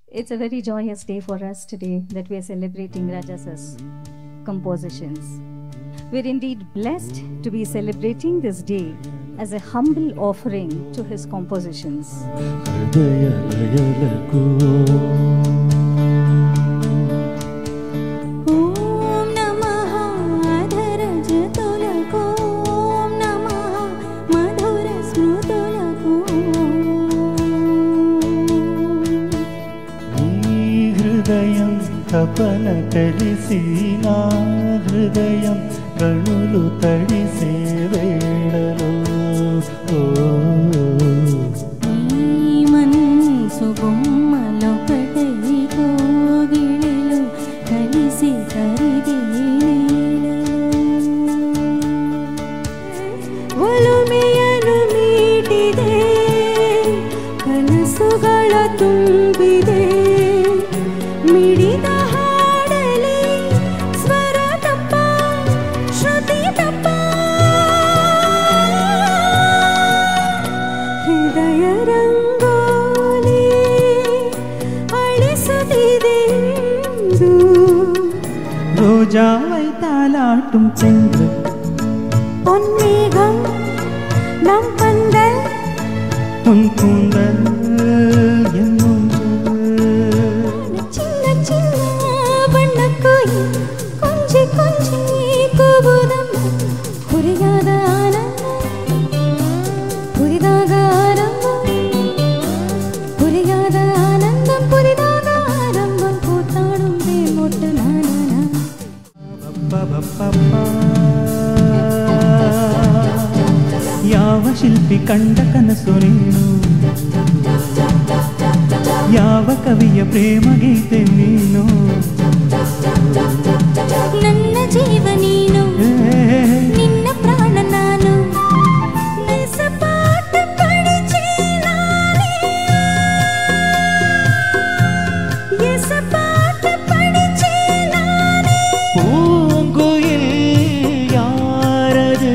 It's a very joyous day for us today that we are celebrating Rajasa's compositions. We're indeed blessed to be celebrating this day as a humble offering to his compositions. తపన కలిసి నా హృదయం కణులు తడిసే వేళలో నీ మనసు బొమ్మలో పడై కోగిలిలో కలిసి కరిగే ಒಲುಮೆಯನ್ನು ಮೀಟಿದೆ ಕನಸುಗಳ ತುಂಬಿದೆ ಮಿಡಿದ ಹಾಡಲಿ ಸ್ವರ ತಪ್ಪ ಶ್ರುತಿ ತಪ್ಪ ಹೃದಯ ರಂಗೋಲಿ ಅಳಿಸುತ್ತಿದೆ ரோஜாவை தாலாட்டும் சென்று பொன்மேகம் நம் பந்தல் உன் கூந்தல் என்னும் சின்ன சின்ன வண்ணக்கோயில் கொஞ்சி கொஞ்சி கூவுதம் புரியாத ஆனந்தம் புரிதாக ஆரம்பம் புரியாத ஆனந்தம் புரிதாக ஆரம்பம் கூத்தாடும் தேமொட்டு நானா ಯಾವ ಶಿಲ್ಪಿ ಕಂಡ ಕನಸು ನೀನು ಯಾವ ಕವಿಯ ಪ್ರೇಮ ಗೀತೆ ನೀನು ನನ್ನ ಜೀವ ನೀನು ನಿನ್ನ ಪ್ರಾಣ ನಾನು ನೆಸಪಾಟ ಪಡಿಚೆ ನಾನೇ ಎಸಪಾಟ ಪಡಿಚೆ ನಾನೇ பூங்குயில் யாரது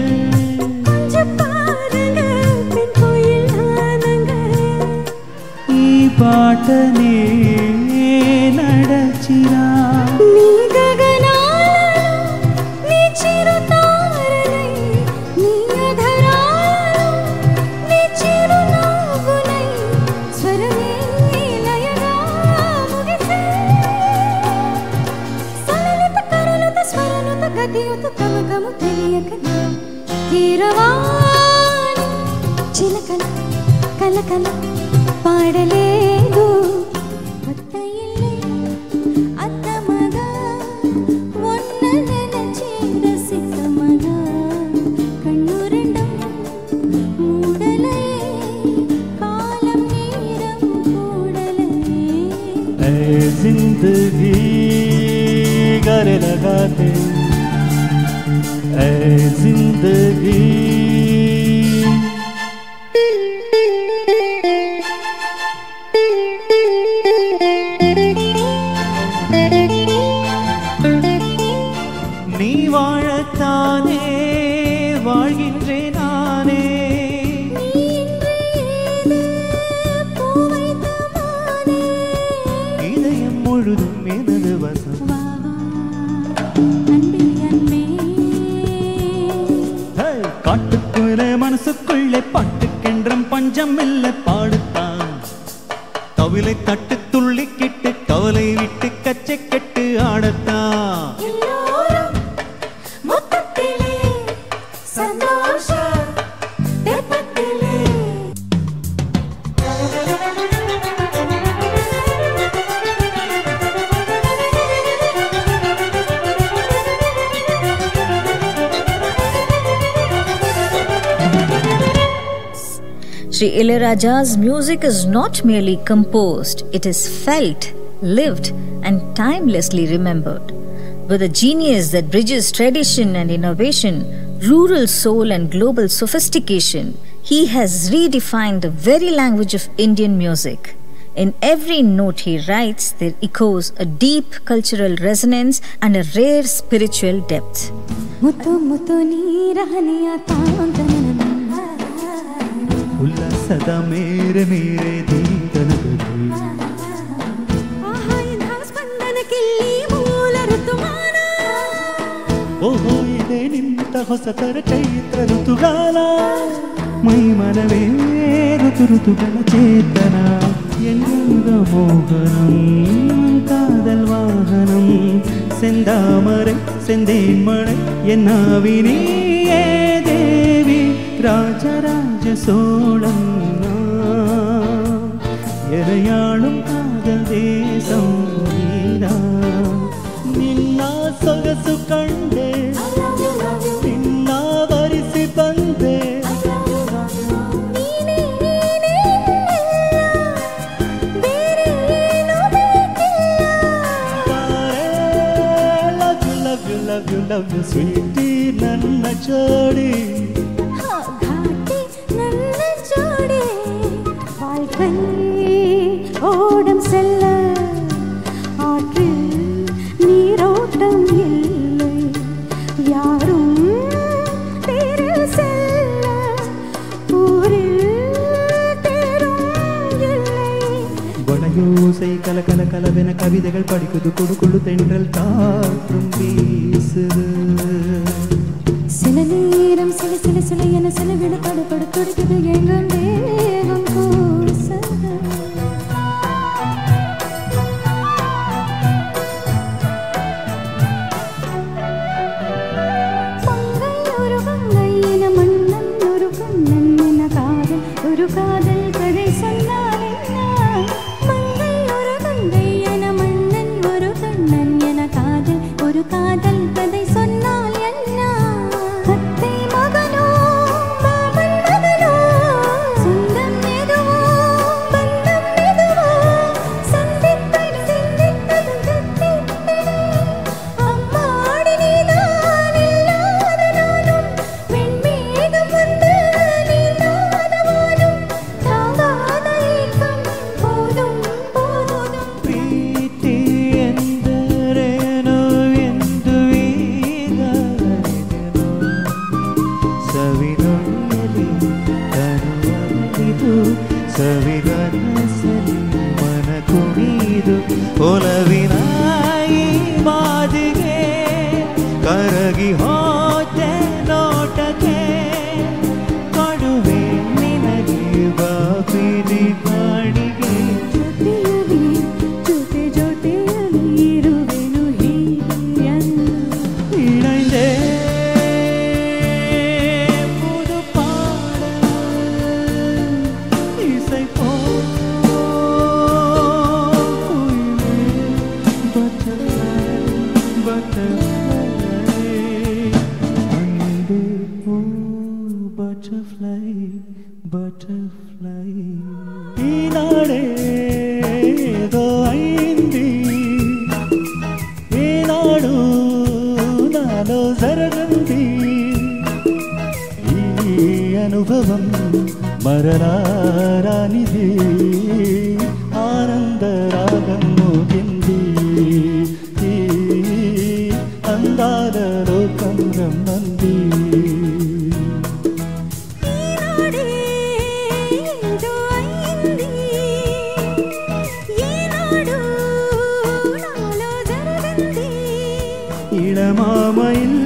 கொஞ்சம் பாருங்க பெண் கோயில் நானுங்க ఈ పాటనే నడచిరా நீ గగనాలలో నీ చిరుతారలై నీ అధరాలలో నీ చిరునవ్వునై స్వరమే లయగా ముగిసే సలలిత కరలుత స్వరనుత గతియుత కమకము తెలియకనే కీరవాణి చిలకల కలకల పాడలేదు అత్త ఇల్లే అత్త మగ ఒన్న నెనచి రసిక మగ కన్ను రెండం మూడలే కాలం నీరం కూడలే ऐ जिंदगी गले लगाते ऐ जिंदगी நீ வாழத்தானே வாழ்கின்றே நானே நீ இன்று பூவைத்த மானே இதயம் முழுதும் எனது வசம் வா வா அன்பே அன்பே ஹே, காட்டுக்குள்ளே மனசுக்குள்ளே பாட்டுக்கென்றும் பஞ்சம் இல்ல பாடுத்தான் தவிலை தட்டு துள்ளி கிட்டு கவலை விட்டு கச்சை கெட்டு ஆடத்தான் எல்லோரும் மொத்தத்திலே சந்தோஷ தெப்பத்திலே Sri Ilayaraja's music is not merely composed, it is felt, lived, and timelessly remembered. With a genius that bridges tradition and innovation, rural soul and global sophistication, he has redefined the very language of Indian music. In every note he writes, there echoes a deep cultural resonance and a rare spiritual depth. ಮುತ್ತು ಮುತ್ತು ನೀರಹನೆಯ ತಾಂತನ ಉಲ್ಲಾಸದ ಮೇರೆ ಮೇರೆ ದೀಪನದಲ್ಲಿ ಓಹೋ ಇದೆ ನಿಂತ ಹೊಸತರ ಚೈತ್ರ ಋತುಗಾಲ ಮೈ ಮನವೇ ಋತುಗಳ ಚೇತನ ಎನ್ನುವುದ ಮೋಹನಂ ಕಾದಲ್ ವಾಹನಂ செந்தாமரை செந்தேன்மழை என்னாவினியே தேவி ராஜராஜ சோழன் எரையாளும் காதல் தேசம் நீதா ನಿನ್ನ ಸೊಗಸು ಕಂಡೆ ನಿನ್ನ ವರಿಸಿ ಬಂದೆ ಲವ್ ಯು ಸ್ವೀಟಿ ನನ್ನ ಜೋಡಿ ಘಾಟಿ ನನ್ನ ಜೋಡಿ வாழ்க்கை ஓடம் செல்ல ஆற்றில் நீரோட்டம் இல்லை யாரும் தேரில் செல்ல ஊரில் தேரும் இல்லை வளையோசை கலகல கலவென கவிதைகள் படிக்குது குடு குடு தென்றல் காற்றும் வீசுது சில நேரம் சில சில சில என சில விட படுபடு துடிக்குது எங்கும் தேகம் கூசது பங்கை ஒரு பங்கை என மன்னன் ஒரு கண்ணன் என காதல் ஒரு காதல் கதை சொன்னால் என்ன மங்கை ஒரு கங்கை என மன்னன் ஒரு கண்ணன் என காதல் ஒரு காதல் கதை சொன்னால் என்ன அத்தை மகனோ மாமன் மகனோ சொந்தம் எதுவோ பந்தம் எதுவோ சந்தித்தது சிந்தித்தது அம்மாடி நீதான் இல்லாத நானும் வெண்மேகம் வந்து நீந்தாதவானும் தாங்காத ஏக்கம் போதும் போதும் ಪ್ರೀತಿ ಎಂದರೇನು ಎಂದು ಈಗ ಅರಿತೆನು. ಸವಿನೊಂದಲಿ ತನುವಂತಿದು ಸವಿಗನಸಲಿ ಮನ ಕುಣಿದು ಒಲವಿನ ಈ ಮಾದಿಗೆ ಕರಗಿ ಹೋದೆ ನೋಟಕ್ಕೆ ಕೊಡುವೆ ನಿನಗೆ ಬಾಬಿರಿ ಕಾಣಿಗೆ ಜೊತೆಯಲಿ ಜೊತೆ ಜೊತೆಯಲಿ ಇರುವೆನು ಹೀಗೆಯಲ್ಲ இணைந்தே புது பாடல் இசை போல் குயிலே butterfly அன்பே ஓ butterfly ఈనాడే ఏదో అయింది ఈనాడు నాలో జరగంది ఈ అనుభవం మరలారానిది ఆనంద రాగం మోగింది ఈ అందాల లోకం రమ్మంది ఈనాడే ఏదో అయింది ఈనాడు నాలో జరగంది இளமாமையில்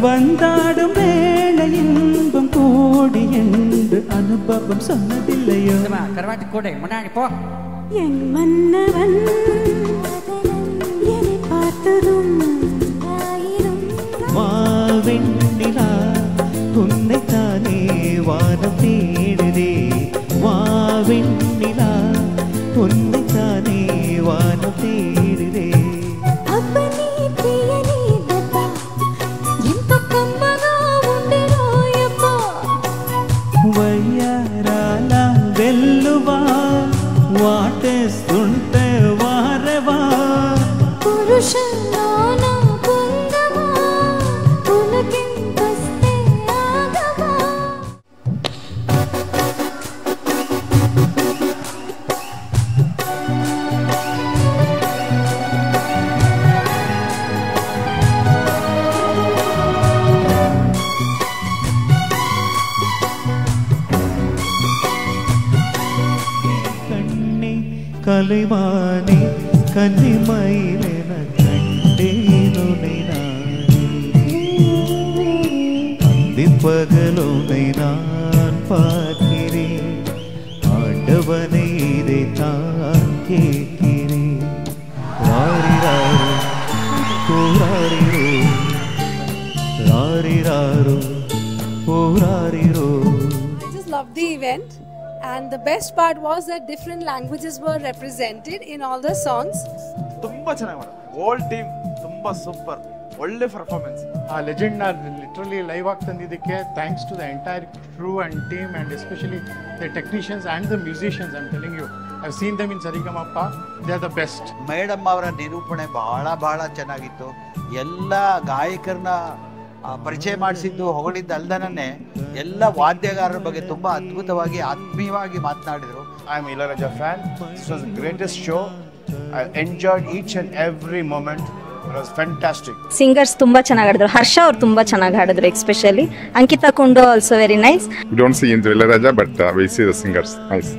வந்தாடும் வேளை இன்பம் கோடி என்று அனுபவம் சொன்னதில்லையோ கருவாட்டு கோடை முன்னாடி போ என் மன்னவன் என்னை பார்த்ததும் ஆயிரம் வாவெண்ணிலா உன்னைத்தானே வானம் தேடுதே வாவெண்ணிலா உன்னைத்தானே வானம் தேடுதே அப்பனே பிரியனே தத்தா என் பக்கம் மகா உண்டரோயப்பா వయ్యారాల వెల్లువా వాటేస్తుంటే వారెవా పురుషనానా పొందవా ఉనకింతస్తే ఆగవా கண்ணே கலைவானே கன்னிமயிலென கண்டேனுனை நானே அந்திப்பகலுனை நான் பார்க்கிறேன் ஆண்டவனை இதைத்தான் கேட்கிறேன் ராரிராரோ போராரிரோ ராரிராரோ போராரிரோ. I just loved the event, and the best part was that different languages were represented in all the songs. ತುಂಬಾ ಚೆನ್ನಾಗಿ ಮಾಡಿದ್ರು. ಹೋಲ್ ಟೀಮ್ ತುಂಬಾ ಸೂಪರ್, ಒಳ್ಳೆ ಪರ್ಫಾರ್ಮೆನ್ಸ್. ಆ ಲೆಜೆಂಡ್ ನ ಲಿಟರಲಿ ಲೈವ್ ಆಗಿ ತಂದಿದ್ದಕ್ಕೆ thanks to the entire crew and team and especially the technicians and the musicians. I am telling you, I have seen them in Sarigamapa. They are the best. Madam ಅವರ ನಿರೂಪಣೆ ಬಹಳ ಚೆನ್ನಾಗಿತ್ತು. ಎಲ್ಲ ಗಾಯಕರನ್ನ ಪರಿಚಯ ಮಾಡಿಸಿದ್ದು ಹೊಗಳಿದ್ದು ಅಲ್ದನೇ ಎಲ್ಲ ವಾದ್ಯಗಾರರ ಬಗ್ಗೆ ತುಂಬ ಅದ್ಭುತವಾಗಿ ಆತ್ಮೀಯವಾಗಿ ಮಾತನಾಡಿದರು. I am Ilaiyaraaja fan. This was the greatest show. I enjoyed each and every moment. It was fantastic. Singers ತುಂಬ ಚೆನ್ನಾಗಿ ಹಾಡಿದ್ರು. ಹರ್ಷ ಅವ್ರು ತುಂಬ ಚೆನ್ನಾಗಿ ಹಾಡಿದ್ರು. Especially Ankita Kundu also very nice. We don't see in Ilayaraja, but we see the singers. Nice.